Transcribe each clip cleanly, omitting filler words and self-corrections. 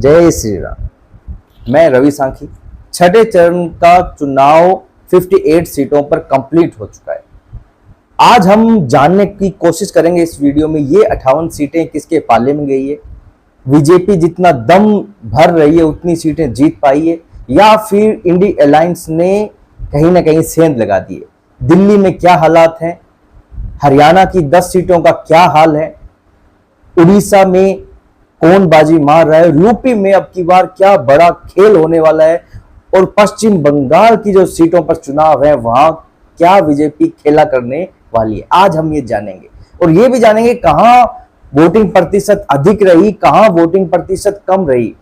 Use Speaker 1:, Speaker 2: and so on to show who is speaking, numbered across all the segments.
Speaker 1: जय श्री राम। मैं रवि सांखी। छठे चरण का चुनाव 58 सीटों पर कंप्लीट हो चुका है। आज हम जानने की कोशिश करेंगे इस वीडियो में ये 58 सीटें किसके पाले में गई है, बीजेपी जितना दम भर रही है उतनी सीटें जीत पाई है, या फिर इंडी अलायंस ने कहीं ना कहीं सेंध लगा दी है। दिल्ली में क्या हालात हैं, हरियाणा की 10 सीटों का क्या हाल है, उड़ीसा में कौन बाजी मार रहा है, यूपी में अब की बार क्या बड़ा खेल होने वाला है, और पश्चिम बंगाल की जो सीटों पर चुनाव है वहां क्या बीजेपी खेला करने वाली है। आज हम ये जानेंगे और ये भी जानेंगे कहां वोटिंग प्रतिशत अधिक रही, कहां वोटिंग प्रतिशत कम रही।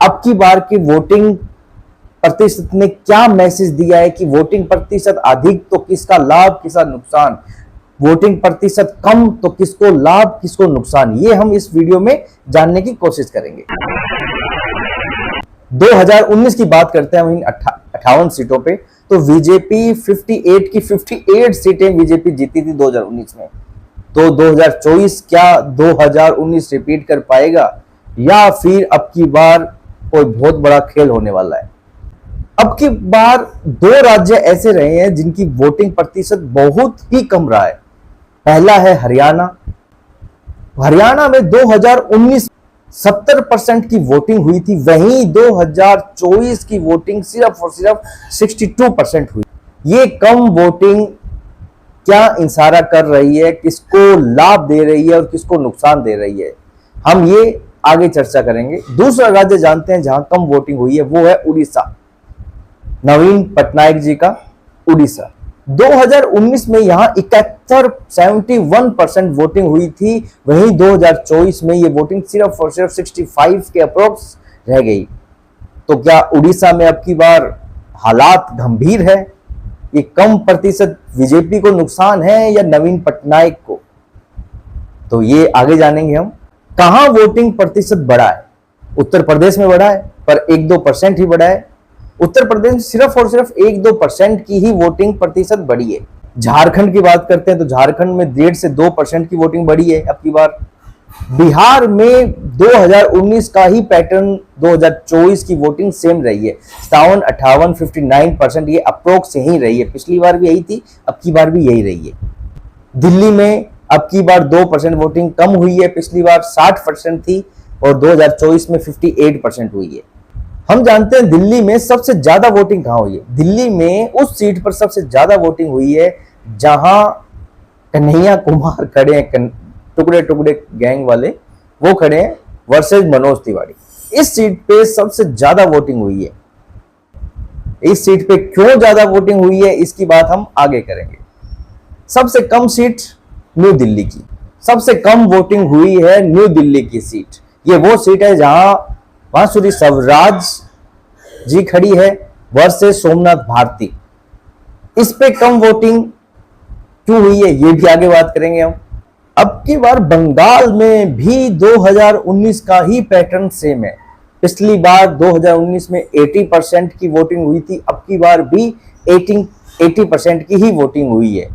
Speaker 1: अब की बार की वोटिंग प्रतिशत ने क्या मैसेज दिया है कि वोटिंग प्रतिशत अधिक तो किसका लाभ किसका नुकसान, वोटिंग प्रतिशत कम तो किसको लाभ किसको नुकसान, ये हम इस वीडियो में जानने की कोशिश करेंगे। 2019 की बात करते हैं इन 58 सीटों पे, तो बीजेपी 58 की 58 सीटें बीजेपी जीती थी 2019 में। तो 2024 क्या 2019 रिपीट कर पाएगा या फिर अब की बार कोई बहुत बड़ा खेल होने वाला है। अब की बार 2 राज्य ऐसे रहे हैं जिनकी वोटिंग प्रतिशत बहुत ही कम रहा है। पहला है हरियाणा। हरियाणा में 2019 70% की वोटिंग हुई थी, वहीं 2024 की वोटिंग सिर्फ और सिर्फ 62% हुई। ये कम वोटिंग क्या इशारा कर रही है, किसको लाभ दे रही है और किसको नुकसान दे रही है, हम ये आगे चर्चा करेंगे। दूसरा राज्य जानते हैं जहां कम वोटिंग हुई है, वो है उड़ीसा। नवीन पटनायक जी का उड़ीसा 2019 में यहां 71% वोटिंग हुई थी, वहीं 2024 में ये वोटिंग सिर्फ और सिर्फ 65 के अप्रोक्स रह गई। तो क्या उड़ीसा में अब की बार हालात गंभीर है, ये कम प्रतिशत बीजेपी को नुकसान है या नवीन पटनायक को, तो ये आगे जानेंगे हम। कहां वोटिंग प्रतिशत बढ़ा है, उत्तर प्रदेश में बढ़ा है पर 1-2% ही बढ़ा है। उत्तर प्रदेश में सिर्फ और सिर्फ 1-2% की ही वोटिंग प्रतिशत बढ़ी है। झारखंड की बात करते हैं तो झारखंड में 1.5 से 2% की वोटिंग बढ़ी है अब की बार। बिहार में 2019 का ही पैटर्न 2024 की वोटिंग सेम रही है, 57, 58, 59%, ये अप्रोक्स यही रही है। पिछली बार भी यही थी, अब की बार भी यही रही है। दिल्ली में अब की बार 2% वोटिंग कम हुई है, पिछली बार 60% थी और 2024 में 58% हुई है। हम जानते हैं दिल्ली में सबसे ज्यादा वोटिंग कहां हुई है। दिल्ली में उस सीट पर सबसे ज्यादा वोटिंग हुई है जहां कन्हैया कुमार खड़े हैं, टुकड़े टुकड़े गैंग वाले, वो खड़े हैं वर्सेस मनोज तिवारी। इस सीट पे सबसे ज्यादा वोटिंग हुई है। इस सीट पे क्यों ज्यादा वोटिंग हुई है इसकी बात हम आगे करेंगे। सबसे कम सीट न्यू दिल्ली की, सबसे कम वोटिंग हुई है न्यू दिल्ली की सीट। ये वो सीट है जहां बांसुरी स्वराज जी खड़ी है वर्सेस सोमनाथ भारती। इस पे कम वोटिंग क्यों हुई है ये भी आगे बात करेंगे हम। अब की बार बंगाल में भी 2019 का ही पैटर्न सेम है। पिछली बार 2019 में 80% की वोटिंग हुई थी, अब की बार भी 80% की ही वोटिंग हुई है।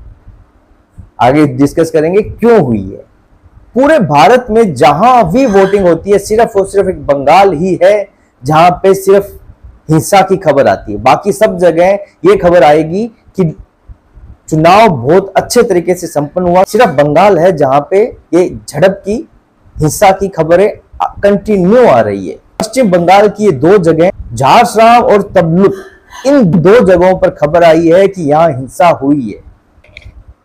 Speaker 1: आगे डिस्कस करेंगे क्यों हुई है। पूरे भारत में जहां भी वोटिंग होती है सिर्फ और सिर्फ एक बंगाल ही है जहां पे सिर्फ हिंसा की खबर आती है। बाकी सब जगह ये खबर आएगी कि चुनाव बहुत अच्छे तरीके से संपन्न हुआ। सिर्फ बंगाल है जहां पे ये झड़प की, हिंसा की खबरें कंटिन्यू आ रही है। पश्चिम बंगाल की ये 2 जगह झारग्राम और तमलुक, इन 2 जगहों पर खबर आई है कि यहां हिंसा हुई है।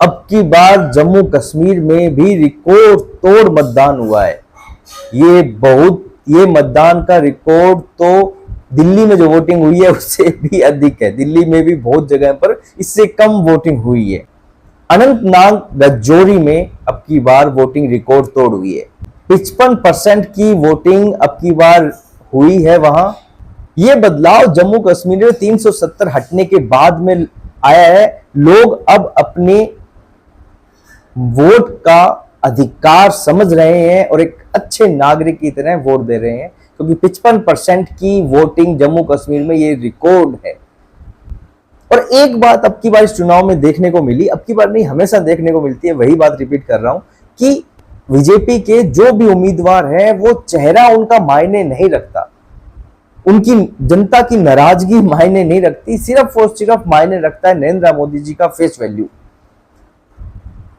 Speaker 1: अब की बार जम्मू कश्मीर में भी रिकॉर्ड तोड़ मतदान हुआ है। ये मतदान का रिकॉर्ड तो दिल्ली में जो वोटिंग हुई है उससे भी अधिक है। दिल्ली में भी बहुत जगह पर इससे कम वोटिंग हुई है। अनंतनाग राजौरी में अब की बार वोटिंग रिकॉर्ड तोड़ हुई है। 55% की वोटिंग अब की बार हुई है वहां। यह बदलाव जम्मू कश्मीर में 370 हटने के बाद में आया है। लोग अब अपने वोट का अधिकार समझ रहे हैं और एक अच्छे नागरिक की तरह वोट दे रहे हैं, क्योंकि 55% की वोटिंग जम्मू कश्मीर में ये रिकॉर्ड है। और एक बात अब की बार इस चुनाव में देखने को मिली, अब की बार नहीं हमेशा देखने को मिलती है, वही बात रिपीट कर रहा हूं कि बीजेपी के जो भी उम्मीदवार हैं वो चेहरा उनका मायने नहीं रखता, उनकी जनता की नाराजगी मायने नहीं रखती, सिर्फ और सिर्फ मायने रखता है नरेंद्र मोदी जी का फेस वैल्यू।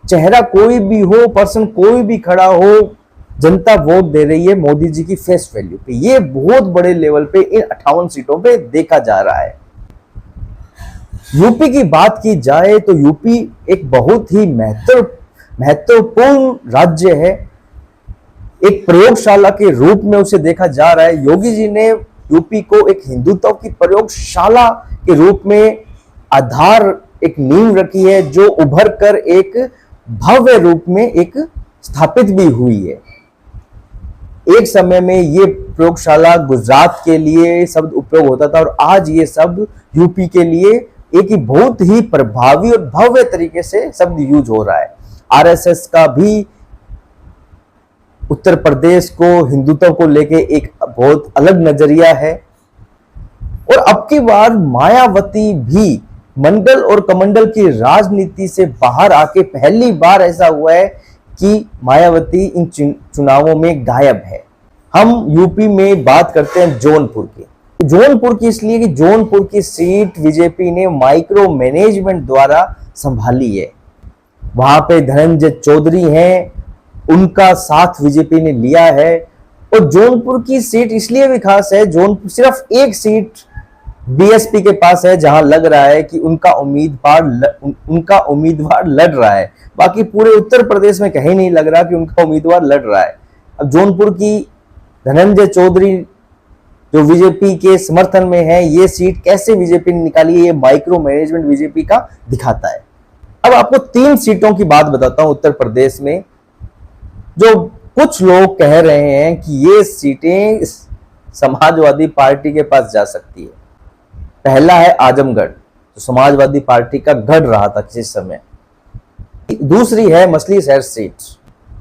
Speaker 1: चेहरा कोई भी हो, पर्सन कोई भी खड़ा हो, जनता वोट दे रही है मोदी जी की फेस वैल्यू पे। ये बहुत बड़े लेवल पे इन 58 सीटों पे देखा जा रहा है। यूपी की बात की जाए तो यूपी एक बहुत ही महत्वपूर्ण राज्य है, एक प्रयोगशाला के रूप में उसे देखा जा रहा है। योगी जी ने यूपी को एक हिंदुत्व की प्रयोगशाला के रूप में आधार, एक नींव रखी है, जो उभर कर एक भव्य रूप में एक स्थापित भी हुई है। एक समय में ये प्रयोगशाला गुजरात के लिए शब्द उपयोग होता था और आज ये शब्द यूपी के लिए एक ही बहुत ही प्रभावी और भव्य तरीके से शब्द यूज हो रहा है। आरएसएस का भी उत्तर प्रदेश को हिंदुत्व को लेके एक बहुत अलग नजरिया है। और अब की बार मायावती भी मंडल और कमंडल की राजनीति से बाहर आके पहली बार ऐसा हुआ है कि मायावती इन चुनावों में गायब है। हम यूपी में बात करते हैं जौनपुर की। जौनपुर की इसलिए कि जौनपुर की सीट बीजेपी ने माइक्रो मैनेजमेंट द्वारा संभाली है। वहां पे धनंजय चौधरी हैं, उनका साथ बीजेपी ने लिया है। और जौनपुर की सीट इसलिए भी खास है, जौनपुर सिर्फ एक सीट बीएसपी के पास है जहां लग रहा है कि उनका उम्मीदवार लड़ रहा है। बाकी पूरे उत्तर प्रदेश में कहीं नहीं लग रहा कि उनका उम्मीदवार लड़ रहा है। अब जौनपुर की धनंजय चौधरी जो बीजेपी के समर्थन में है, ये सीट कैसे बीजेपी ने निकाली है, ये माइक्रो मैनेजमेंट बीजेपी का दिखाता है। अब आपको 3 सीटों की बात बताता हूं उत्तर प्रदेश में, जो कुछ लोग कह रहे हैं कि ये सीटें समाजवादी पार्टी के पास जा सकती है। पहला है आजमगढ़, जो समाजवादी पार्टी का गढ़ रहा था किसी समय। दूसरी है मछली शहर सीट।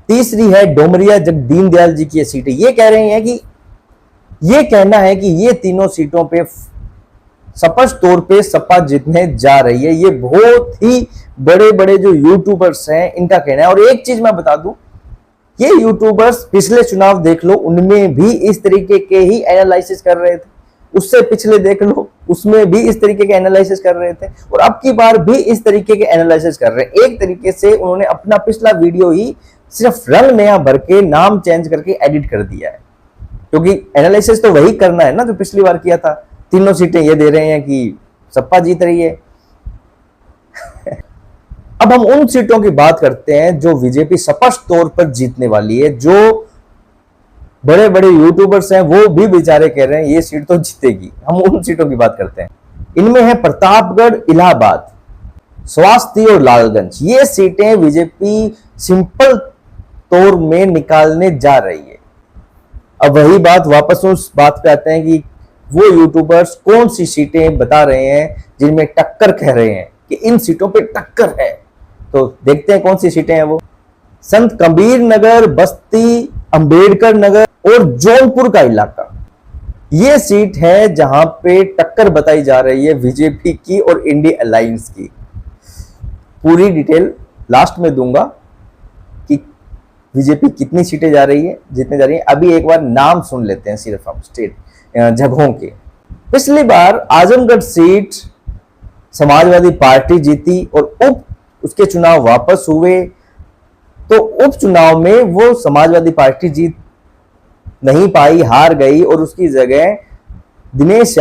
Speaker 1: तीसरी है डोमरिया जगदीन दयाल जी की सीटें। ये कह रहे हैं कि ये कहना है कि ये तीनों सीटों पे स्पष्ट तौर पे सपा जीतने जा रही है। ये बहुत ही बड़े बड़े जो यूट्यूबर्स हैं इनका कहना है। और एक चीज मैं बता दूं, ये यूट्यूबर्स पिछले चुनाव देख लो, उनमें भी इस तरीके के ही एनालिसिस कर रहे थे। उससे पिछले देख लो, उसमें भी इस तरीके के एनालिसिस कर रहे थे। और अब की बार भी इस तरीके के एनालिसिस कर रहे हैं। एक तरीके से उन्होंने अपना पिछला वीडियो ही सिर्फ रंग नया भर के, नाम चेंज करके एडिट कर दिया है। क्योंकि एनालिसिस तो वही करना है ना जो पिछली बार किया था। तीनों सीटें ये दे रहे हैं कि सपा जीत रही है। अब हम उन सीटों की बात करते हैं जो बीजेपी स्पष्ट तौर पर जीतने वाली है। जो बड़े बड़े यूट्यूबर्स हैं वो भी बेचारे कह रहे हैं ये सीट तो जीतेगी। हम उन सीटों की बात करते हैं। इनमें है प्रतापगढ़, इलाहाबाद, स्वास्थ्य और लालगंज। ये सीटें बीजेपी सिंपल तौर में निकालने जा रही है। अब वही बात, वापस उस बात पे आते हैं कि वो यूट्यूबर्स कौन सी सीटें बता रहे हैं जिनमें टक्कर कह रहे हैं कि इन सीटों पे टक्कर है। तो देखते हैं कौन सी सीटें हैं वो। संत कबीर नगर, बस्ती, अंबेडकर नगर और जौनपुर का इलाका, ये सीट है जहां पे टक्कर बताई जा रही है बीजेपी की और इंडिया अलायंस की। पूरी डिटेल लास्ट में दूंगा कि बीजेपी कितनी सीटें जा रही है, जीतने जा रही है। अभी एक बार नाम सुन लेते हैं सिर्फ हम स्टेट जगहों के। पिछली बार आजमगढ़ सीट समाजवादी पार्टी जीती और उसके चुनाव वापस हुए। तो उपचुनाव में वो समाजवादी पार्टी जीत नहीं पाई, हार गई और उसकी जगह दिनेश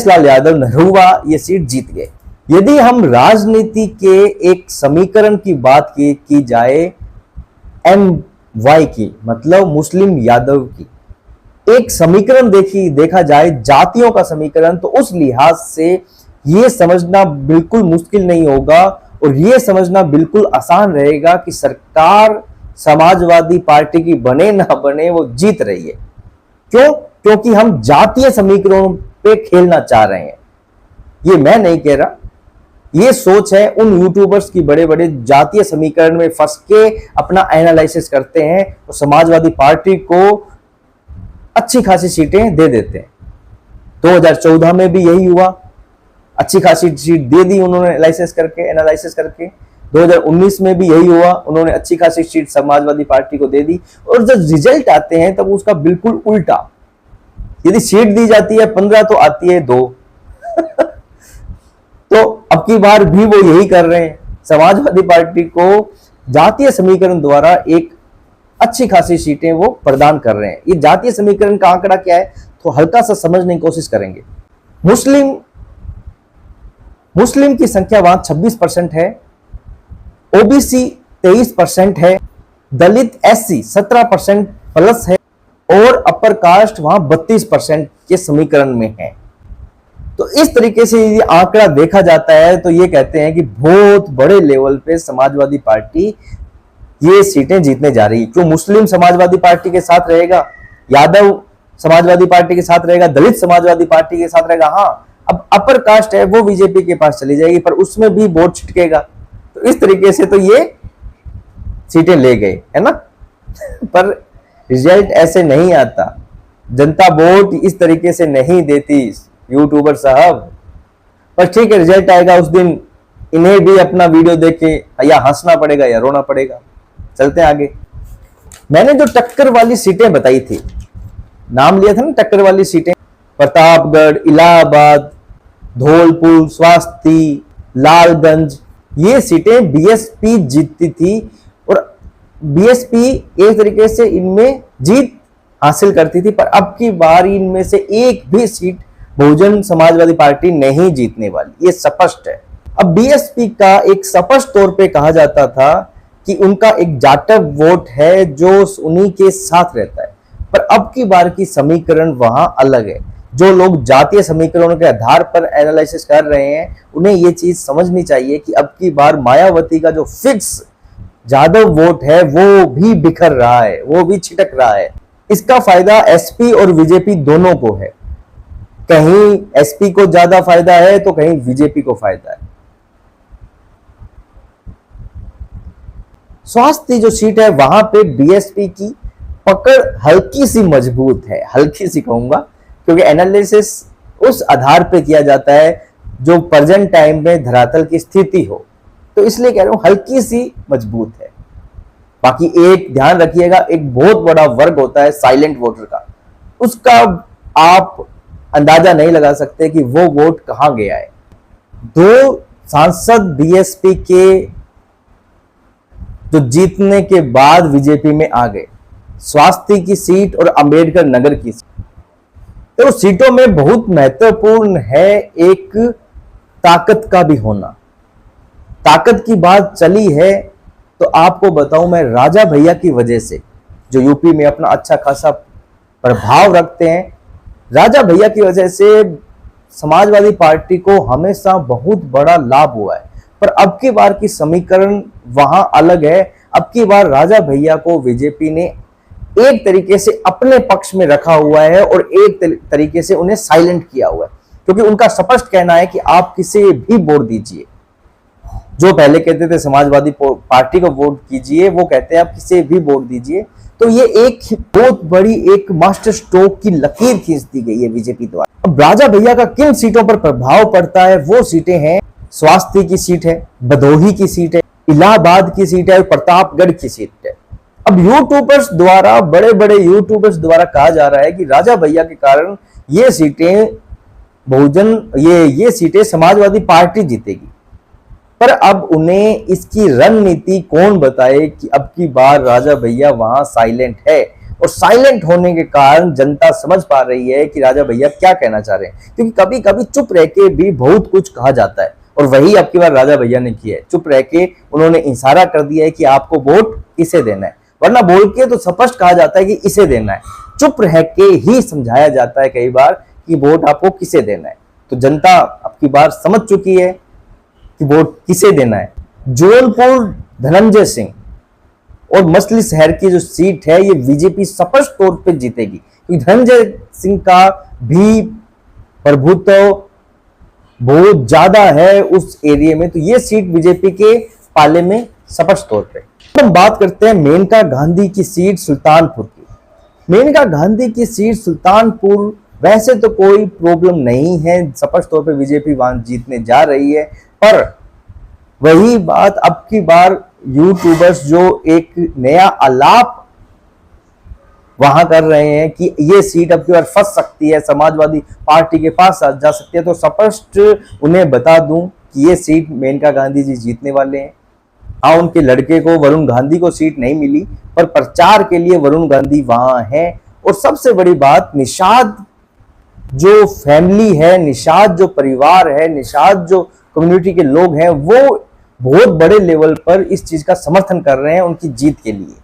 Speaker 1: लाल यादव नरहुआ ये सीट जीत गए। यदि हम राजनीति के एक समीकरण की बात की जाए, MY की मतलब मुस्लिम यादव की एक समीकरण देखा जाए, जातियों का समीकरण, तो उस लिहाज से ये समझना बिल्कुल मुश्किल नहीं होगा और ये समझना बिल्कुल आसान रहेगा कि सरकार समाजवादी पार्टी की बने ना बने वो जीत रही है। क्यों? क्योंकि हम जातीय समीकरणों पे खेलना चाह रहे हैं। ये मैं नहीं कह रहा, ये सोच है उन यूट्यूबर्स की। बड़े बड़े जातीय समीकरण में फंस के अपना एनालिसिस करते हैं और समाजवादी पार्टी को अच्छी खासी सीटें दे देते हैं। 2014 में भी यही हुआ, अच्छी खासी सीट दे दी उन्होंने एनालिसिस करके। 2019 में भी यही हुआ, उन्होंने अच्छी खासी सीट समाजवादी पार्टी को दे दी। और जब रिजल्ट आते हैं तब उसका बिल्कुल उल्टा, यदि सीट दी जाती है 15 तो आती है 2। तो अब की बार भी वो यही कर रहे हैं, समाजवादी पार्टी को जातीय समीकरण द्वारा एक अच्छी खासी सीटें वो प्रदान कर रहे हैं। ये जातीय समीकरण का आंकड़ा क्या है तो हल्का सा समझने की कोशिश करेंगे। मुस्लिम की संख्या वहां 26% है, ओबीसी 23% है, दलित एससी 17% प्लस है और अपर कास्ट वहां 32% के समीकरण में है। तो इस तरीके से ये आंकड़ा देखा जाता है तो ये कहते हैं कि बहुत बड़े लेवल पे समाजवादी पार्टी ये सीटें जीतने जा रही है। क्यों? मुस्लिम समाजवादी पार्टी के साथ रहेगा, यादव समाजवादी पार्टी के साथ रहेगा, दलित समाजवादी पार्टी के साथ रहेगा। हाँ, अब अपर कास्ट है वो बीजेपी के पास चली जाएगी, पर उसमें भी वोट छिटकेगा। तो इस तरीके से तो ये सीटें ले गए, है ना। पर रिजल्ट ऐसे नहीं आता, जनता वोट इस तरीके से नहीं देती यूट्यूबर साहब। पर ठीक है, रिजल्ट आएगा उस दिन इन्हें भी अपना वीडियो देख के या हंसना पड़ेगा या रोना पड़ेगा। चलते हैं आगे। मैंने जो टक्कर वाली सीटें बताई थी, नाम लिया था ना टक्कर वाली सीटें, प्रतापगढ़, इलाहाबाद, धौलपुर, स्वास्ती, लालगंज, ये सीटें बीएसपी जीतती थी और बीएसपी एक तरीके से इनमें जीत हासिल करती थी। पर अब की बार इनमें से एक भी सीट बहुजन समाजवादी पार्टी नहीं जीतने वाली, ये स्पष्ट है। अब बीएसपी का एक स्पष्ट तौर पे कहा जाता था कि उनका एक जाटव वोट है जो उन्हीं के साथ रहता है, पर अब की बार की समीकरण वहां अलग है। जो लोग जातीय समीकरणों के आधार पर एनालिसिस कर रहे हैं उन्हें यह चीज समझनी चाहिए कि अब की बार मायावती का जो फिक्स जादव वोट है वो भी बिखर रहा है, वो भी छिटक रहा है। इसका फायदा एसपी और बीजेपी दोनों को है। कहीं एसपी को ज्यादा फायदा है तो कहीं बीजेपी को फायदा है। स्वास्थ्य जो सीट है वहां पे बीएसपी की पकड़ हल्की सी मजबूत है, हल्की सी कहूंगा, क्योंकि एनालिसिस उस आधार पे किया जाता है जो प्रेजेंट टाइम में धरातल की स्थिति हो, तो इसलिए कह रहा हूं हल्की सी मजबूत है। बाकी एक ध्यान रखिएगा, एक बहुत बड़ा वर्ग होता है साइलेंट वोटर का, उसका आप अंदाजा नहीं लगा सकते कि वो वोट कहां गया है। 2 सांसद बीएसपी के जो जीतने के बाद बीजेपी में आ गए, स्वास्थ्य की सीट और अंबेडकर नगर की सीट। तो सीटों में बहुत महत्वपूर्ण है एक ताकत का भी होना। ताकत की बात चली है तो आपको बताऊं मैं, राजा भैया की वजह से जो यूपी में अपना अच्छा खासा प्रभाव रखते हैं, राजा भैया की वजह से समाजवादी पार्टी को हमेशा बहुत बड़ा लाभ हुआ है। पर अब की बार की समीकरण वहां अलग है। अब की बार राजा भैया को बीजेपी ने एक तरीके से अपने पक्ष में रखा हुआ है और एक तरीके से उन्हें साइलेंट किया हुआ है, क्योंकि उनका स्पष्ट कहना है कि आप किसी भी वोट दीजिए। जो पहले कहते थे समाजवादी पार्टी को वोट कीजिए, वो कहते हैं आप किसी भी वोट दीजिए। तो ये एक बहुत बड़ी एक मास्टर स्ट्रोक की लकीर खींच दी गई है बीजेपी द्वारा। अब राजा भैया का किन सीटों पर प्रभाव पड़ता है, वो सीटें हैं स्वास्थ्य की सीट है, भदोही की सीट है, इलाहाबाद की सीट है और प्रतापगढ़ की सीट है। अब यूट्यूबर्स द्वारा, बड़े बड़े यूट्यूबर्स द्वारा कहा जा रहा है कि राजा भैया के कारण ये सीटें बहुजन ये सीटें समाजवादी पार्टी जीतेगी। पर अब उन्हें इसकी रणनीति कौन बताए कि अब की बार राजा भैया वहां साइलेंट है, और साइलेंट होने के कारण जनता समझ पा रही है कि राजा भैया क्या कहना चाह रहे हैं। क्योंकि कभी कभी चुप रह के भी बहुत कुछ कहा जाता है, और वही अब की बार राजा भैया ने किया है। चुप रह के उन्होंने इशारा कर दिया है कि आपको वोट इसे देना है, वरना बोल के तो स्पष्ट कहा जाता है कि इसे देना है। चुप रह के ही समझाया जाता है कई बार कि वोट आपको किसे देना है। तो जनता अब की बार समझ चुकी है कि वोट किसे देना है। जौनपुर धनंजय सिंह और मछली शहर की जो सीट है ये बीजेपी स्पष्ट तौर पे जीतेगी, क्योंकि धनंजय सिंह का भी प्रभुत्व बहुत ज्यादा है उस एरिया में। तो ये सीट बीजेपी के पाले में स्पष्ट तौर पे। हम बात करते हैं मेनका गांधी की सीट सुल्तानपुर की। मेनका गांधी की सीट सुल्तानपुर, वैसे तो कोई प्रॉब्लम नहीं है, स्पष्ट तौर पे बीजेपी वहां जीतने जा रही है। पर वही बात अब की बार यूट्यूबर्स जो एक नया आलाप वहां कर रहे हैं कि ये सीट अब की बार फंस सकती है, समाजवादी पार्टी के पास जा सकती है, तो स्पष्ट उन्हें बता दूं कि ये सीट मेनका गांधी जी जीतने वाले हैं। हाँ, उनके लड़के को वरुण गांधी को सीट नहीं मिली, पर प्रचार के लिए वरुण गांधी वहां है। और सबसे बड़ी बात, निषाद जो फैमिली है, निषाद जो परिवार है, निषाद जो कम्युनिटी के लोग हैं, वो बहुत बड़े लेवल पर इस चीज का समर्थन कर रहे हैं उनकी जीत के लिए।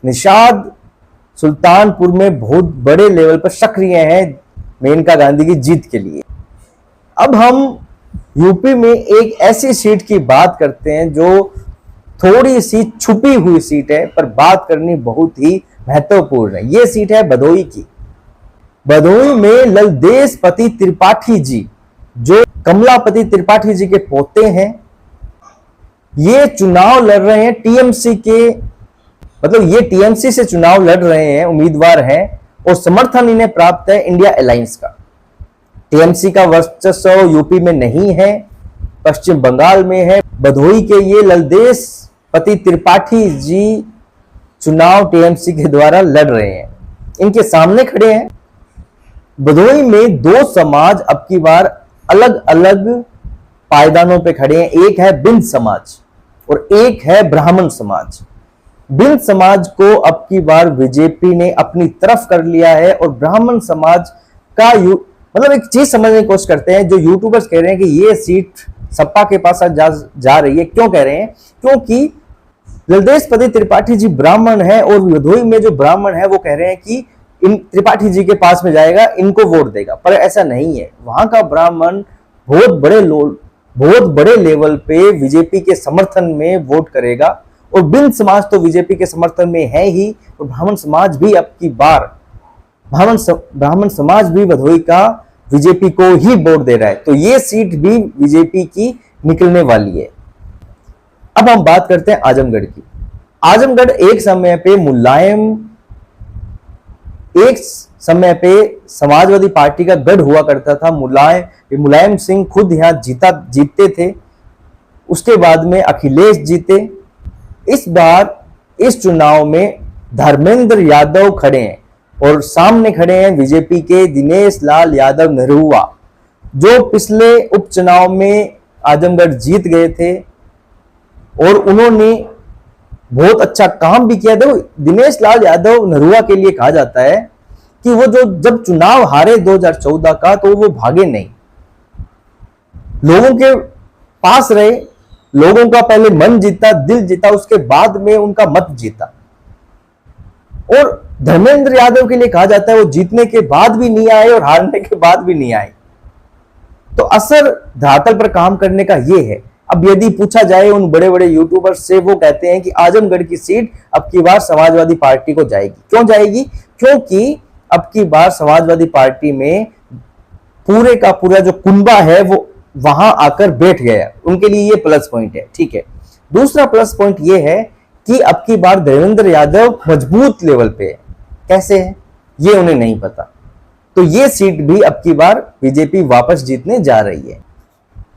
Speaker 1: निषाद सुल्तानपुर में बहुत बड़े लेवल पर सक्रिय हैं मेनका गांधी की जीत के लिए। अब हम यूपी में एक ऐसी सीट की बात करते हैं जो थोड़ी सी छुपी हुई सीट है, पर बात करनी बहुत ही महत्वपूर्ण है। यह सीट है भदोही की। भदोही में ललदेशपति त्रिपाठी जी, जो कमलापति त्रिपाठी जी के पोते हैं, ये चुनाव लड़ रहे हैं टीएमसी के, मतलब ये टीएमसी से चुनाव लड़ रहे हैं, उम्मीदवार हैं, और समर्थन इन्हें प्राप्त है इंडिया अलायंस का। टीएमसी का वर्चस्व यूपी में नहीं है, पश्चिम बंगाल में है। भदोही के ये ललदेशपति त्रिपाठी जी चुनाव टीएमसी के द्वारा लड़ रहे हैं, इनके सामने खड़े हैं। भदोही में दो समाज अब की बार अलग अलग पायदानों पे खड़े हैं। एक है बिंद समाज और एक है ब्राह्मण समाज। बिंद समाज को अब की बार बीजेपी ने अपनी तरफ कर लिया है, और ब्राह्मण समाज का मतलब एक चीज समझने की कोशिश करते हैं। जो यूट्यूबर्स कह रहे हैं कि ये सीट सपा के पास जा रही है, क्यों कह रहे हैं? क्योंकि ललदेशपति त्रिपाठी जी ब्राह्मण है, और भदोही में जो ब्राह्मण है वो कह रहे हैं कि इन त्रिपाठी जी के पास में जाएगा, इनको वोट देगा। पर ऐसा नहीं है। वहां का ब्राह्मण बहुत बड़े लेवल पे बीजेपी के समर्थन में वोट करेगा, और बिंद समाज तो बीजेपी के समर्थन में है ही, और ब्राह्मण समाज भी अब की बार ब्राह्मण समाज भी भदोही का बीजेपी को ही वोट दे रहा है। तो ये सीट भी बीजेपी की निकलने वाली है। अब हम बात करते हैं आजमगढ़ की। आजमगढ़ एक समय पे समाजवादी पार्टी का गढ़ हुआ करता था। मुलायम सिंह खुद यहां जीतते थे, उसके बाद में अखिलेश जीते। इस बार इस चुनाव में धर्मेंद्र यादव खड़े हैं, और सामने खड़े हैं बीजेपी के दिनेश लाल यादव नरहुआ, जो पिछले उपचुनाव में आजमगढ़ जीत गए थे, और उन्होंने बहुत अच्छा काम भी किया। देखो, दिनेश लाल यादव नरहुआ के लिए कहा जाता है कि वो जब चुनाव हारे 2014 का, तो वो भागे नहीं, लोगों के पास रहे, लोगों का पहले मन जीता, दिल जीता, उसके बाद में उनका मत जीता। और धर्मेंद्र यादव के लिए कहा जाता है वो जीतने के बाद भी नहीं आए और हारने के बाद भी नहीं आए। तो असर धरातल पर काम करने का ये है। अब यदि पूछा जाए उन बड़े बड़े यूट्यूबर्स से, वो कहते हैं कि आजमगढ़ की सीट अब की बार समाजवादी पार्टी को जाएगी। क्यों जाएगी? क्योंकि अब की बार समाजवादी पार्टी में पूरे का पूरा जो कुनबा है वो वहां आकर बैठ गया, उनके लिए ये प्लस पॉइंट है। ठीक है, दूसरा प्लस पॉइंट ये है कि अब की बार देवेंद्र यादव मजबूत लेवल पे है। कैसे है ये उन्हें नहीं पता। तो ये सीट भी अब की बार बीजेपी वापस जीतने जा रही है।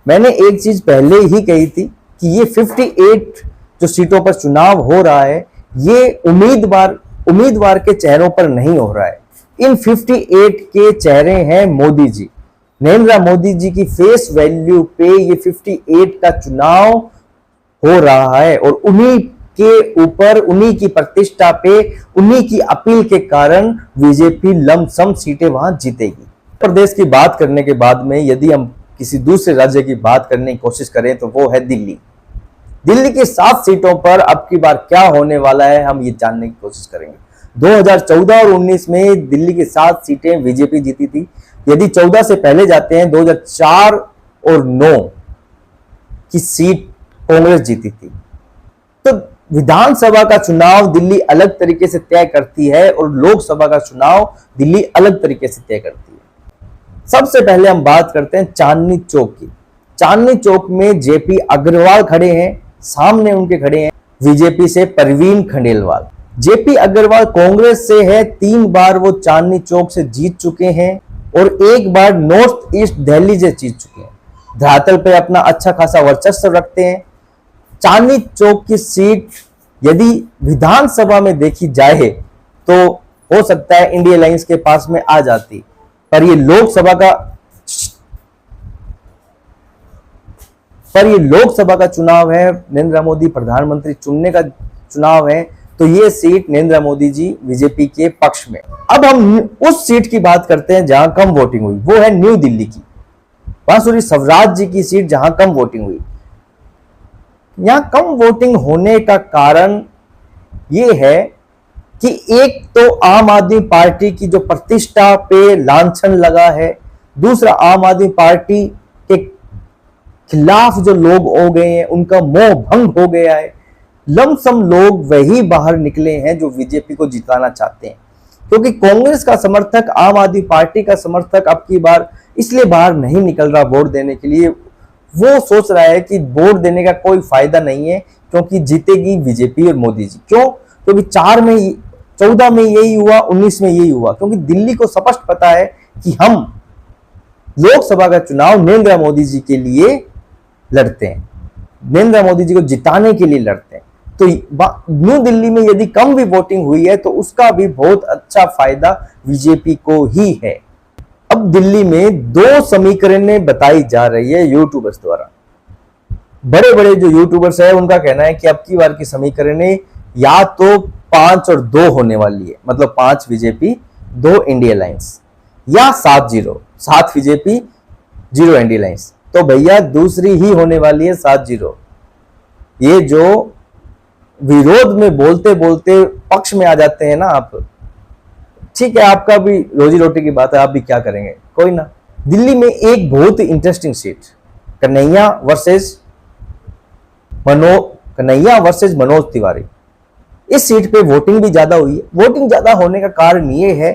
Speaker 1: मैंने एक चीज पहले ही कही थी कि ये 58 जो सीटों पर चुनाव हो रहा है, ये उम्मीदवार के चेहरों पर नहीं हो रहा है। इन 58 के चेहरे हैं मोदी जी, नरेंद्र मोदी जी की फेस वैल्यू पे ये 58 का चुनाव हो रहा है, और उन्हीं के ऊपर, उन्हीं की प्रतिष्ठा पे, उन्हीं की अपील के कारण बीजेपी लमसम सीटें वहां जीतेगी। प्रदेश की बात करने के बाद में यदि हम किसी दूसरे राज्य की बात करने की कोशिश करें तो वो है दिल्ली। दिल्ली की 7 सीटों पर अब की बार क्या होने वाला है, हम ये जानने की कोशिश करेंगे। 2014 और 19 में दिल्ली की 7 सीटें बीजेपी जीती थी। यदि 14 से पहले जाते हैं, 2004 और 9 की सीट कांग्रेस जीती थी। तो विधानसभा का चुनाव दिल्ली अलग तरीके से तय करती है, और लोकसभा का चुनाव दिल्ली अलग तरीके से तय करती है। सबसे पहले हम बात करते हैं चांदनी चौक की। चांदनी चौक में जेपी अग्रवाल खड़े हैं, सामने उनके खड़े हैं बीजेपी से परवीन खंडेलवाल। जेपी अग्रवाल कांग्रेस से है, 3 बार वो चांदनी चौक से जीत चुके हैं, और 1 बार नॉर्थ ईस्ट दिल्ली से जीत चुके हैं। धरातल पे अपना अच्छा खासा वर्चस्व रखते हैं। चांदनी चौक की सीट यदि विधानसभा में देखी जाए तो हो सकता है इंडिया अलायंस के पास में आ जाती, पर ये लोकसभा का चुनाव है, नरेंद्र मोदी प्रधानमंत्री चुनने का चुनाव है, तो ये सीट नरेंद्र मोदी जी बीजेपी के पक्ष में। अब हम उस सीट की बात करते हैं जहां कम वोटिंग हुई, वो है न्यू दिल्ली की बांसुरी स्वराज जी की सीट, जहां कम वोटिंग हुई। यहां कम वोटिंग होने का कारण ये है कि एक तो आम आदमी पार्टी की जो प्रतिष्ठा पे लांछन लगा है, दूसरा आम आदमी पार्टी के खिलाफ जो लोग हो गए हैं उनका मोह भंग हो गया है। लमसम लोग वही बाहर निकले हैं जो बीजेपी को जिताना चाहते हैं, क्योंकि कांग्रेस का समर्थक, आम आदमी पार्टी का समर्थक अब की बार इसलिए बाहर नहीं निकल रहा वोट देने के लिए, वो सोच रहा है कि वोट देने का कोई फायदा नहीं है क्योंकि जीतेगी बीजेपी और मोदी जी। क्यों? क्योंकि 14 में यही हुआ, 19 में यही हुआ, क्योंकि दिल्ली को स्पष्ट पता है कि हम लोकसभा का चुनाव नरेंद्र मोदी जी के लिए लड़ते हैं, नरेंद्र मोदी जी को जिताने के लिए लड़ते हैं। तो न्यू दिल्ली में यदि कम भी वोटिंग हुई है तो उसका भी बहुत अच्छा फायदा बीजेपी को ही है। अब दिल्ली में 2 समीकरणें बताई जा रही है यूट्यूबर्स द्वारा। बड़े बड़े जो यूट्यूबर्स है उनका कहना है कि अब की बार की समीकरणें या तो 5 और 2 होने वाली है, मतलब 5 बीजेपी 2 इंडिया अलायंस, या 7-0, 7 बीजेपी 0 इंडिया अलायंस। तो भैया दूसरी ही होने वाली है 7-0। ये जो विरोध में बोलते बोलते पक्ष में आ जाते हैं ना आप, ठीक है, आपका भी रोजी रोटी की बात है, आप भी क्या करेंगे, कोई ना। दिल्ली में एक बहुत ही interesting seat, Kanhaiya versus Manoj Tiwari. इस सीट पे वोटिंग भी ज्यादा हुई है। वोटिंग ज्यादा होने का कारण ये है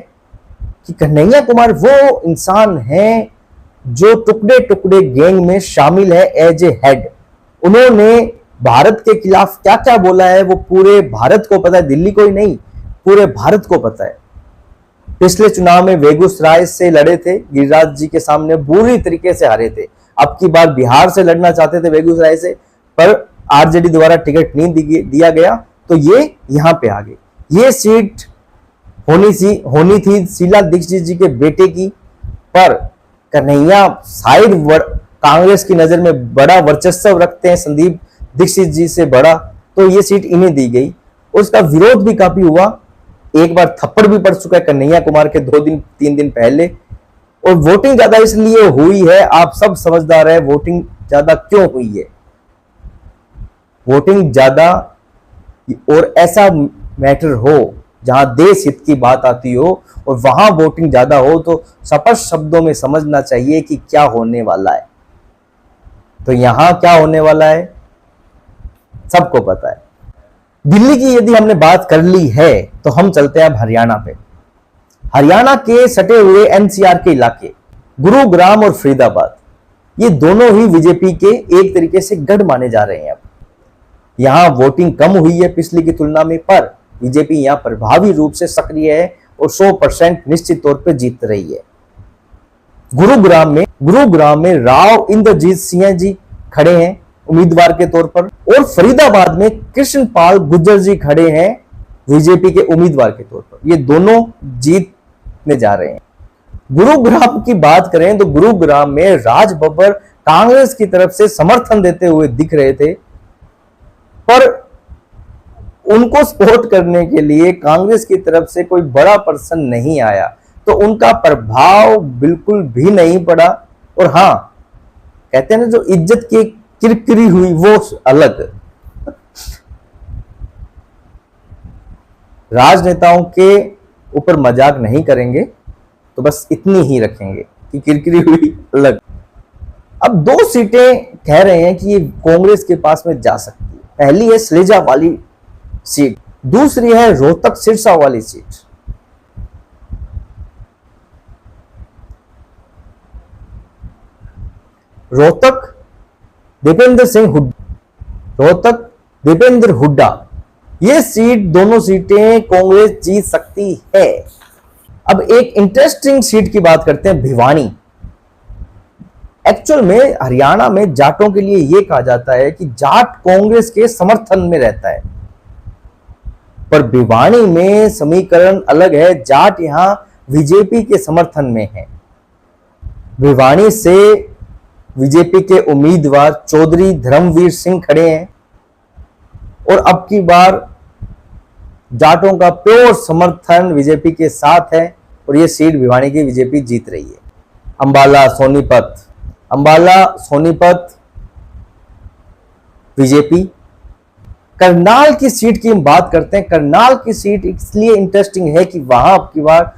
Speaker 1: कि कन्हैया कुमार वो इंसान हैं जो टुकड़े टुकड़े गैंग में शामिल है एज ए हेड। उन्होंने भारत के खिलाफ क्या क्या बोला है वो पूरे भारत को पता है, दिल्ली को ही नहीं पूरे भारत को पता है। पिछले चुनाव में बेगूसराय से लड़े थे, गिरिराज जी के सामने बुरी तरीके से हारे थे। अब की बार बिहार से लड़ना चाहते थे बेगूसराय से, पर आरजेडी द्वारा टिकट नहीं दिया गया, तो ये यहां पे आ गए। ये सीट होनी थी शीला दीक्षित जी के बेटे की, पर कन्हैया शायद कांग्रेस की नजर में बड़ा वर्चस्व रखते हैं, संदीप दीक्षित जी से बड़ा, तो ये सीट इन्हें दी गई। उसका विरोध भी काफी हुआ, एक बार थप्पड़ भी पड़ चुका है कन्हैया कुमार के 2-3 दिन पहले। और वोटिंग ज्यादा इसलिए हुई है, आप सब समझदार है वोटिंग ज्यादा क्यों हुई है। वोटिंग ज्यादा और ऐसा मैटर हो जहां देश हित की बात आती हो और वहां वोटिंग ज्यादा हो तो स्पष्ट शब्दों में समझना चाहिए कि क्या होने वाला है। तो यहां क्या होने वाला है सबको पता है। दिल्ली की यदि हमने बात कर ली है तो हम चलते हैं अब हरियाणा पे। हरियाणा के सटे हुए एनसीआर के इलाके गुरुग्राम और फरीदाबाद, ये दोनों ही बीजेपी के एक तरीके से गढ़ माने जा रहे हैं। अब यहां वोटिंग कम हुई है पिछली की तुलना में, पर बीजेपी यहां प्रभावी रूप से सक्रिय है और 100% निश्चित तौर पर जीत रही है। गुरुग्राम में राव इंद्रजीत सिंह जी खड़े हैं उम्मीदवार के तौर पर, और फरीदाबाद में कृष्णपाल गुर्जर जी खड़े हैं बीजेपी के उम्मीदवार के तौर पर। ये दोनों जीतने जा रहे हैं। गुरुग्राम की बात करें तो गुरुग्राम में राज बब्बर कांग्रेस की तरफ से समर्थन देते हुए दिख रहे थे, पर उनको सपोर्ट करने के लिए कांग्रेस की तरफ से कोई बड़ा पर्सन नहीं आया, तो उनका प्रभाव बिल्कुल भी नहीं पड़ा। और हां, कहते हैं ना, जो इज्जत की किरकिरी हुई वो अलग। राजनेताओं के ऊपर मजाक नहीं करेंगे, तो बस इतनी ही रखेंगे कि किरकिरी हुई अलग। अब 2 सीटें कह रहे हैं कि ये कांग्रेस के पास में जा सकती है। पहली है सलेजा वाली सीट, दूसरी है रोहतक सिरसा वाली सीट। रोहतक दीपेंद्र हुड्डा, ये सीट, दोनों सीटें कांग्रेस जीत सकती है। अब एक इंटरेस्टिंग सीट की बात करते हैं, भिवानी। एक्चुअल में हरियाणा में जाटों के लिए यह कहा जाता है कि जाट कांग्रेस के समर्थन में रहता है, पर भिवानी में समीकरण अलग है। जाट यहां बीजेपी के समर्थन में है। भिवानी से बीजेपी के उम्मीदवार चौधरी धर्मवीर सिंह खड़े हैं और अब की बार जाटों का प्योर समर्थन बीजेपी के साथ है और यह सीट भिवानी की बीजेपी जीत रही है। अंबाला सोनीपत बीजेपी। करनाल की सीट की हम बात करते हैं। करनाल की सीट इसलिए इंटरेस्टिंग है कि वहां अब की बार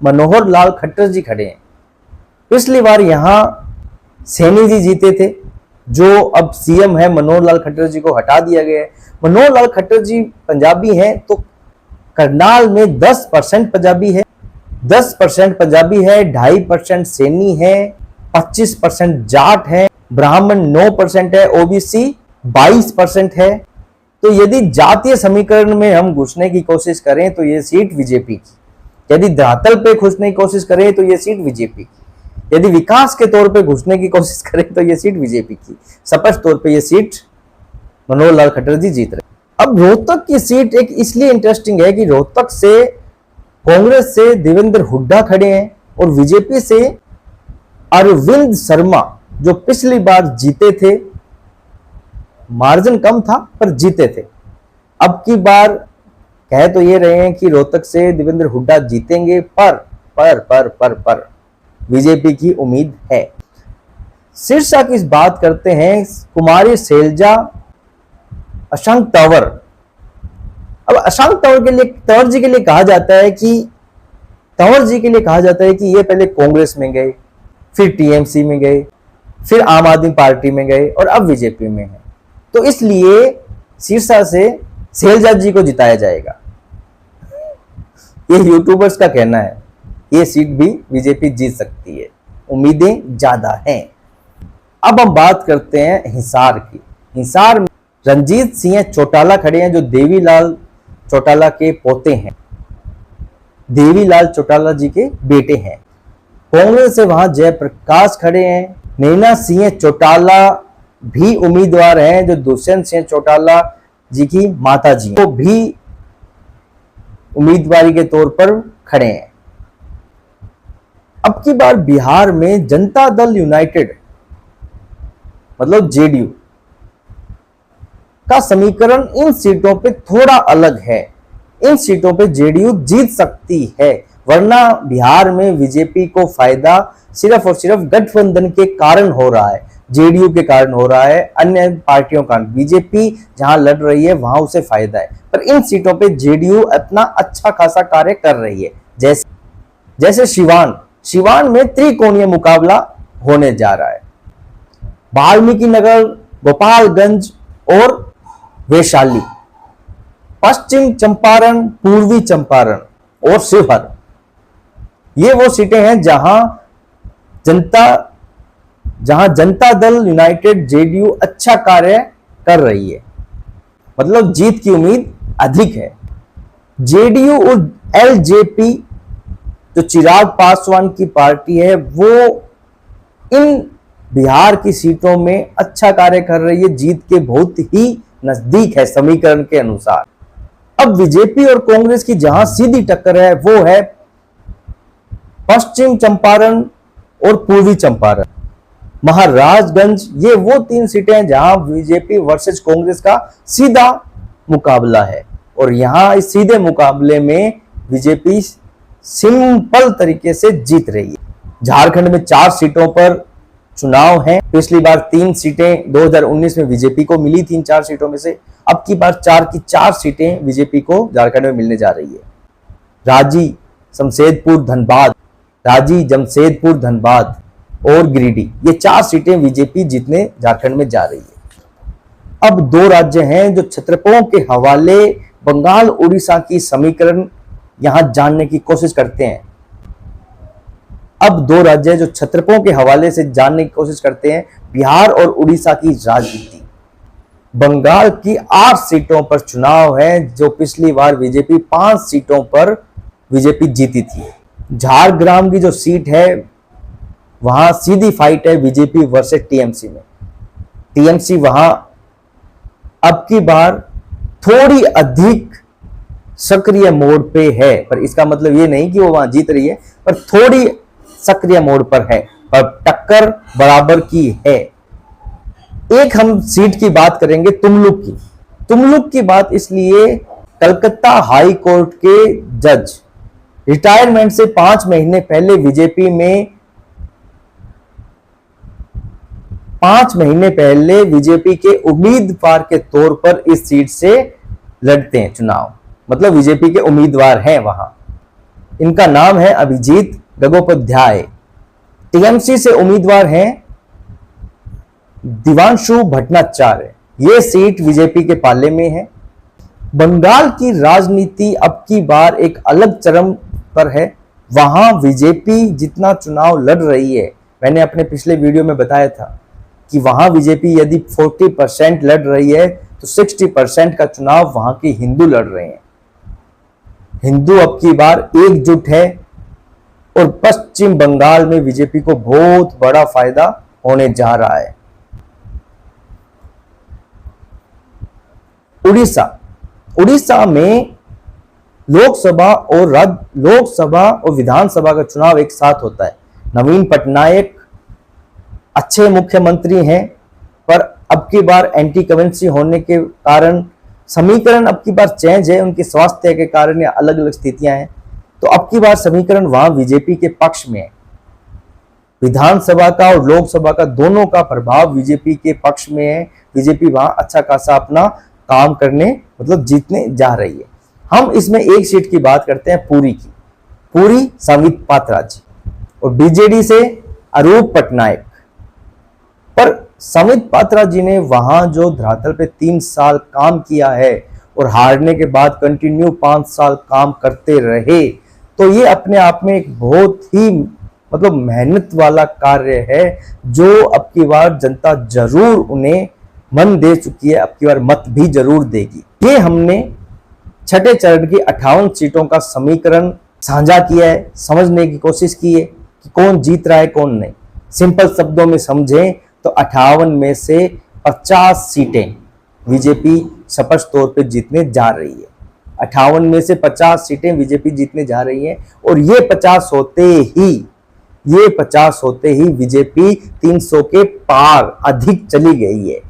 Speaker 1: मनोहर लाल खट्टर जी खड़े हैं। पिछली बार यहां सैनी जी जीते थे, जो अब सीएम है मनोहर लाल खट्टर जी को हटा दिया गया है। मनोहर लाल खट्टर जी पंजाबी हैं, तो करनाल में 10% पंजाबी है, 10% पंजाबी है, 2.5% सैनी है, 25% जाट है, ब्राह्मण 9% है, ओबीसी 22% है। तो यदि जातीय समीकरण में हम घुसने की कोशिश करें तो यह सीट बीजेपी की, यदि धरातल पे घुसने की कोशिश करें तो यह सीट बीजेपी की, यदि विकास के तौर पे घुसने की कोशिश करें तो यह सीट बीजेपी की। स्पष्ट तौर पे यह सीट मनोहर लाल खट्टर जी जीत रहे। अब रोहतक की सीट एक इसलिए इंटरेस्टिंग है कि रोहतक से कांग्रेस से देवेंद्र हुड्डा खड़े हैं और बीजेपी से अरविंद शर्मा, जो पिछली बार जीते थे, मार्जिन कम था पर जीते थे। अब की बार कह तो ये रहे हैं कि रोहतक से देवेंद्र हुड्डा जीतेंगे, पर बीजेपी की उम्मीद है। सिरसा की बात करते हैं। कुमारी शैलजा, अशंक तंवर। अब अशंक तंवर जी के लिए कहा जाता है कि ये पहले कांग्रेस में गए, फिर टीएमसी में गए, फिर आम आदमी पार्टी में गए और अब बीजेपी में है, तो इसलिए सिरसा से शैलजा जी को जिताया जाएगा। ये यूट्यूबर्स का कहना है। ये सीट भी बीजेपी जीत सकती है, उम्मीदें ज्यादा हैं। अब हम बात करते हैं हिसार की। हिसार में रंजीत सिंह चौटाला खड़े हैं, जो देवीलाल चौटाला के पोते हैं, देवीलाल चौटाला जी के बेटे हैं। कांग्रेस से वहां जयप्रकाश खड़े हैं। नैना सिंह चौटाला भी उम्मीदवार हैं, जो दुष्यंत सिंह चौटाला जी की माता जी, वो भी उम्मीदवारी के तौर पर खड़े हैं। अब की बार बिहार में जनता दल यूनाइटेड, मतलब जेडीयू का समीकरण इन सीटों पे थोड़ा अलग है। इन सीटों पे जेडीयू जीत सकती है, वरना बिहार में बीजेपी को फायदा सिर्फ और सिर्फ गठबंधन के कारण हो रहा है, जेडीयू के कारण हो रहा है, अन्य पार्टियों का। बीजेपी जहां लड़ रही है वहां उसे फायदा है, पर इन सीटों पे जेडीयू अपना अच्छा खासा कार्य कर रही है। जैसे सिवान में त्रिकोणीय मुकाबला होने जा रहा है। वाल्मीकि नगर, गोपालगंज और वैशाली, पश्चिम चंपारण, पूर्वी चंपारण और शिवहर, ये वो सीटें हैं जहां जनता दल यूनाइटेड जेडीयू अच्छा कार्य कर रही है, मतलब जीत की उम्मीद अधिक है। जेडीयू और एलजेपी, जो चिराग पासवान की पार्टी है, वो इन बिहार की सीटों में अच्छा कार्य कर रही है, जीत के बहुत ही नजदीक है समीकरण के अनुसार। अब बीजेपी और कांग्रेस की जहां सीधी टक्कर है वो है पश्चिम चंपारण और पूर्वी चंपारण, महाराजगंज। ये वो 3 सीटें हैं जहां बीजेपी वर्सेस कांग्रेस का सीधा मुकाबला है, और यहां इस सीधे मुकाबले में बीजेपी सिंपल तरीके से जीत रही है। झारखंड में 4 सीटों पर चुनाव है। पिछली बार 3 सीटें 2019 में बीजेपी को मिली थी, 4 सीटों में से। अब की बार 4 की 4 सीटें बीजेपी को झारखंड में मिलने जा रही है। रांची, जमशेदपुर, धनबाद और गिरिडीह, ये 4 सीटें बीजेपी जीतने झारखंड में जा रही है। अब 2 राज्य हैं जो छत्रपों के हवाले बंगाल उड़ीसा की समीकरण यहां जानने की कोशिश करते हैं। अब 2 राज्य जो छत्रपों के हवाले से जानने की कोशिश करते हैं, बिहार और उड़ीसा की राजनीति। बंगाल की 8 सीटों पर चुनाव है, जो पिछली बार बीजेपी 5 सीटों पर बीजेपी जीती थी। झारग्राम की जो सीट है वहां सीधी फाइट है बीजेपी वर्सेस टीएमसी में। टीएमसी वहां अब की बार थोड़ी अधिक सक्रिय मोड पे है, पर इसका मतलब ये नहीं कि वो वहां जीत रही है, पर थोड़ी सक्रिय मोड पर है, पर टक्कर बराबर की है। एक हम सीट की बात करेंगे तुमलुक की। तुमलुक की बात इसलिए, कलकत्ता हाई कोर्ट के जज रिटायरमेंट से 5 महीने पहले बीजेपी में 5 महीने पहले बीजेपी के उम्मीदवार के तौर पर इस सीट से लड़ते हैं चुनाव, मतलब बीजेपी के उम्मीदवार हैं वहां। इनका नाम है अभिजीत गंगोपाध्याय। टीएमसी से उम्मीदवार हैं दिवांशु भट्टाचार्य। यह सीट बीजेपी के पाले में है। बंगाल की राजनीति अब की बार एक अलग चरम पर है। वहां बीजेपी जितना चुनाव लड़ रही है, मैंने अपने पिछले वीडियो में बताया था कि वहां बीजेपी यदि 40% लड़ रही है तो 60% का चुनाव वहां के हिंदू लड़ रहे हैं। हिंदू अब की बार एकजुट है और पश्चिम बंगाल में बीजेपी को बहुत बड़ा फायदा होने जा रहा है। उड़ीसा में लोकसभा और विधानसभा का चुनाव एक साथ होता है। नवीन पटनायक अच्छे मुख्यमंत्री हैं, पर अब की बार एंटी करेंसी होने के कारण समीकरण अब की बार चेंज है। उनके स्वास्थ्य के कारण या अलग अलग स्थितियां हैं, तो अब की बार समीकरण वहां बीजेपी के पक्ष में है। विधानसभा का और लोकसभा का दोनों का प्रभाव बीजेपी के पक्ष में है। बीजेपी वहां अच्छा खासा अपना काम करने, मतलब जीतने जा रही है। हम इसमें एक सीट की बात करते हैं पुरी की। पुरी संबित पात्रा जी और बीजेडी से अरूप पटनायक। पर संबित पात्रा जी ने वहां जो धरातल पे 3 साल काम किया है और हारने के बाद कंटिन्यू 5 साल काम करते रहे, तो ये अपने आप में एक बहुत ही मतलब मेहनत वाला कार्य है, जो अब की बार जनता जरूर उन्हें मन दे चुकी है, अब की बार मत भी जरूर देगी। ये हमने छठे चरण की 58 सीटों का समीकरण साझा किया है, समझने की कोशिश की है कि कौन जीत रहा है कौन नहीं। सिंपल शब्दों में समझें तो 58 में से 50 सीटें बीजेपी स्पष्ट तौर पे जीतने जा रही है। 58 में से 50 सीटें बीजेपी जीतने जा रही है, और ये 50 होते ही बीजेपी 300 के पार अधिक चली गई है।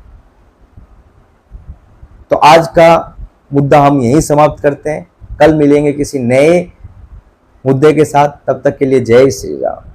Speaker 1: तो आज का मुद्दा हम यहीं समाप्त करते हैं। कल मिलेंगे किसी नए मुद्दे के साथ। तब तक के लिए जय श्री राम।